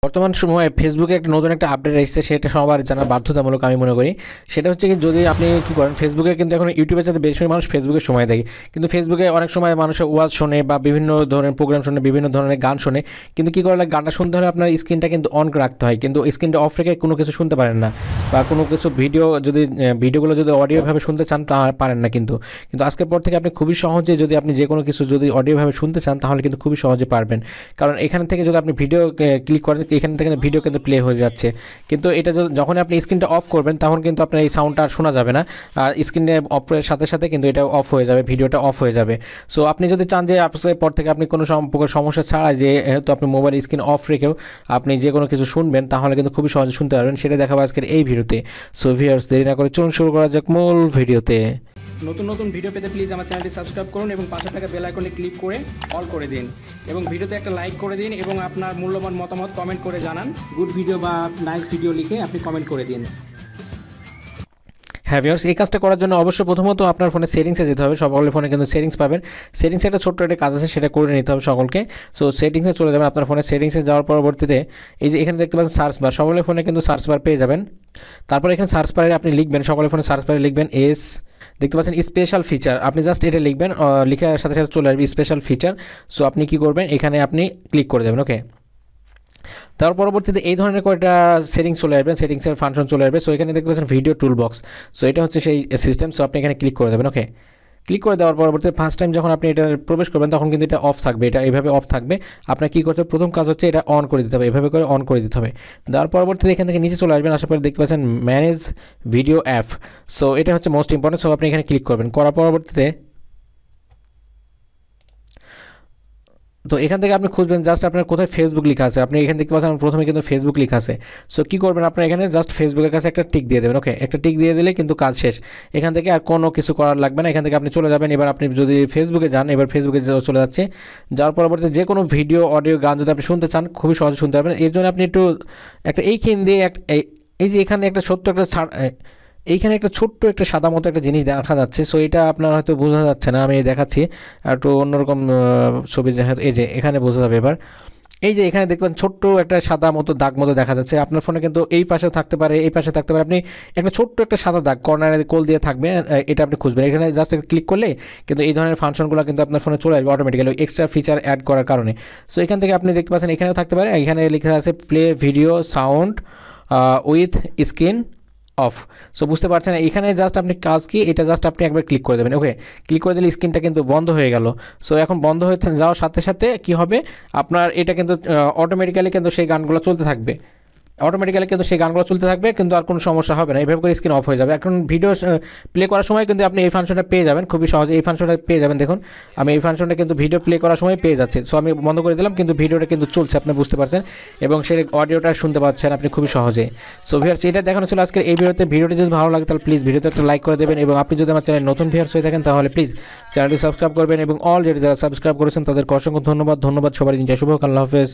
বর্তমান সময়ে ফেসবুকে একটা নতুন একটা আপডেট এসেছে, সেটা সবার জানা বাধ্যতামূলক আমি মনে করি। সেটা হচ্ছে কি, যদি আপনি কী করেন, ফেসবুকে কিন্তু এখন ইউটিউবের সাথে বেশি মানুষ ফেসবুকে সময় দেয়, কিন্তু ফেসবুকে অনেক সময় মানুষের ওয়াজ শোনে বা বিভিন্ন ধরনের প্রোগ্রাম শোনে, বিভিন্ন ধরনের গান শোনে, কিন্তু কী করে গানটা শুনতে হলে আপনার স্ক্রিনটা কিন্তু অন রাখতে হয়, কিন্তু স্ক্রিনটা অফ রেখে কোনো কিছু শুনতে পারেন না, বা কোনো কিছু ভিডিওগুলো যদি অডিওভাবে শুনতে চান তা পারেন না। কিন্তু কিন্তু আজকের পর থেকে আপনি খুবই সহজে, যদি আপনি যে কোনো কিছু যদি অডিওভাবে শুনতে চান তাহলে কিন্তু খুবই সহজে পারবেন। কারণ এখান থেকে যদি আপনি ভিডিও ক্লিক করেন, এখান থেকে ভিডিও কিন্তু প্লে হয়ে যাচ্ছে, কিন্তু এটা যখন আপনি স্ক্রিনটা অফ করবেন তখন কিন্তু আপনার এই সাউন্ডটা আর শোনা যাবে না। আর স্ক্রিনে অফের সাথে সাথে কিন্তু এটা অফ হয়ে যাবে, ভিডিওটা অফ হয়ে যাবে। সো আপনি যদি চান যে আপনার পর থেকে আপনি কোনো সমস্যা ছাড়াই যে যেহেতু আপনি মোবাইল স্ক্রিন অফ রেখেও আপনি যে কোনো কিছু শুনবেন, তাহলে কিন্তু খুবই সহজে শুনতে পারবেন। সেটা দেখাবো আজকের এই ভিডিওতে। সো ভিউয়ার্স, দেরি না করে চলুন শুরু করা যাক মূল ভিডিওতে। নতুন নতুন ভিডিও পেতে প্লিজ আমার চ্যানেলটি সাবস্ক্রাইব করুন এবং পাশে থাকা বেল আইকনে ক্লিক করে অল করে দিন, এবং ভিডিওতে একটা লাইক করে দিন, এবং আপনার মূল্যবান মতামত কমেন্ট করে জানান। গুড ভিডিও বা নাইস ভিডিও লিখে আপনি কমেন্ট করে দিন। হ্যাঁ ভিউয়ার্স, এই কাজটা করার জন্য অবশ্যই প্রথমত আপনার ফোনে সেটিংসে যেতে হবে। সকলের ফোনে কিন্তু সেটিংস পাবেন। সেটিংসে একটা ছোট্ট একটা কাজ আছে, সেটা করে নিতে হবে সকলকে। সো সেটিংসে চলে যাবেন। আপনার ফোনে সেটিংসে যাওয়ার পরবর্তীতে এই যে এখানে দেখতে পাচ্ছেন সার্চ বার, সকলের ফোনে কিন্তু সার্চ বার পেয়ে যাবেন। তারপর এখানে সার্চ বারে আপনি লিখবেন, সকলের ফোনে সার্চ বারে লিখবেন দেখতে পাচ্ছেন স্পেশাল ফিচার, আপনি জাস্ট এটা লিখবেন, লেখার সাথে সাথে চলে আসবে স্পেশাল ফিচার। সো আপনি কি করবেন, এখানে আপনি ক্লিক করে দেবেন। ওকে, তার পরবর্তীতে এই ধরনের কয়েকটা সেটিংস চলে আসবে, সেটিংসের ফাংশন চলে আসবে। সো এখানে দেখতে পাচ্ছেন ভিডিও টুল বক্স। সো এটা হচ্ছে সেই সিস্টেম। সো আপনি এখানে ক্লিক করে দেবেন। ওকে, ক্লিক করে দেওয়ার পরবর্তীতে ফার্স্ট টাইম যখন আপনি এটা প্রবেশ করবেন তখন কিন্তু এটা অফ থাকবে, এটা এইভাবে অফ থাকবে। আপনার কী করতে হবে, প্রথম কাজ হচ্ছে এটা অন করে দিতে হবে, এভাবে করে অন করে দিতে হবে। দেওয়ার পরবর্তীতে এখান থেকে নিচে চলে আসবেন, আসার পরে দেখতে পাচ্ছেন ম্যানেজ ভিডিও অ্যাপ। সো এটা হচ্ছে মোস্ট ইম্পর্টেন্ট। সো আপনি এখানে ক্লিক করবেন। করার পরবর্তীতে তো এখান থেকে আপনি খুঁজবেন জাস্ট আপনার কোথায় ফেসবুক লেখা আছে। আপনি এখানে দেখতে পাচ্ছেন প্রথমে কিন্তু ফেসবুক লেখা আছে। সো কী করবেন, আপনার এখানে জাস্ট ফেসবুকের কাছে একটা টিক দিয়ে দেবেন। ওকে, একটা টিক দিয়ে দিলে কিন্তু কাজ শেষ। এখান থেকে আর কোনো কিছু করার লাগবে না, এখান থেকে আপনি চলে যাবেন। এবার আপনি যদি ফেসবুকে যান, এবার ফেসবুকে চলে যাচ্ছে। যাওয়ার পরবর্তীতে যে কোনো ভিডিও, অডিও, গান যদি আপনি শুনতে চান খুবই সহজে শুনতে পারবেন। এর জন্য আপনি একটু একটা এইখান দিয়ে এই যে এখানে একটা ছোট্ট একটা এইখানে একটা ছোট্ট একটা সাদা মতো একটা জিনিস দেখা যাচ্ছে। সো এটা আপনার হয়তো বোঝা যাচ্ছে না, আমি দেখাচ্ছি একটু অন্যরকম ছবি। এই যে এখানে বোঝা যাবে এবার। এই যে এখানে দেখবেন ছোট্ট একটা সাদা মতো দাগ মতো দেখা যাচ্ছে। আপনার ফোনে কিন্তু এই পাশেও থাকতে পারে, এই পাশে থাকতে পারে। আপনি একটা ছোট্ট একটা সাদা দাগ কর্নারে কোল দিয়ে থাকবে, এটা আপনি খুঁজবেন। এখানে জাস্ট ক্লিক করলে কিন্তু এই ধরনের ফাংশনগুলো কিন্তু আপনার ফোনে চলে আসবে অটোমেটিক্যালি, এক্সট্রা ফিচার অ্যাড করার কারণে। সো এখান থেকে আপনি দেখতে পাচ্ছেন এখানেও থাকতে পারে। এখানে লেখা আছে play video sound with screen off. So বুঝতে পারছেন, এখানে জাস্ট আপনি কাজ কি, এটা জাস্ট আপনি একবার ক্লিক করে দেবেন। ওকে, ক্লিক করে দিলে স্ক্রিনটা কিন্তু বন্ধ হয়ে গেল। সো এখন বন্ধ হয়ে যাওয়ার সাথে সাথে কি হবে, আপনার এটা কিন্তু অটোমেটিক্যালি কিন্তু সেই গানগুলো চলতে থাকবে, কিন্তু আর কোনো সমস্যা হবে না। এইভাবে করে স্ক্রিন অফ হয়ে যাবে। এখন ভিডিও প্লে করার সময় কিন্তু আপনি এই ফাংশনটা পেয়ে যাবেন খুবই সহজে। এই ফাংশনটা পেয়ে যাবেন, দেখুন আমি এই ফাংশনটা কিন্তু ভিডিও প্লে করার সময় পেয়ে যাচ্ছে। সো আমি বন্ধ করে দিলাম, কিন্তু ভিডিওটা কিন্তু চলছে, আপনি বুঝতে পারছেন, এবং সেই অডিওটা শুনতে পাচ্ছেন আপনি খুবই সহজে। সো ভিউয়ার্স, এটা দেখানো ছিল আজকের এই ভিডিওতে। ভিডিওটি যদি ভালো লাগে তাহলে প্লিজ ভিডিওতে একটা লাইক করে দেবেন, এবং আপনি যদি আমার চ্যানেল নতুন ভিউয়ার্স হয়ে থাকেন তাহলে প্লিজ চ্যানেলটি সাবস্ক্রাইব করবেন, এবং অলরেডি যারা সাবস্ক্রাইব করেছেন তাদেরকে অসংখ্য ধন্যবাদ। সবার দিনটা শুভ হোক। আল্লাহ হাফেজ।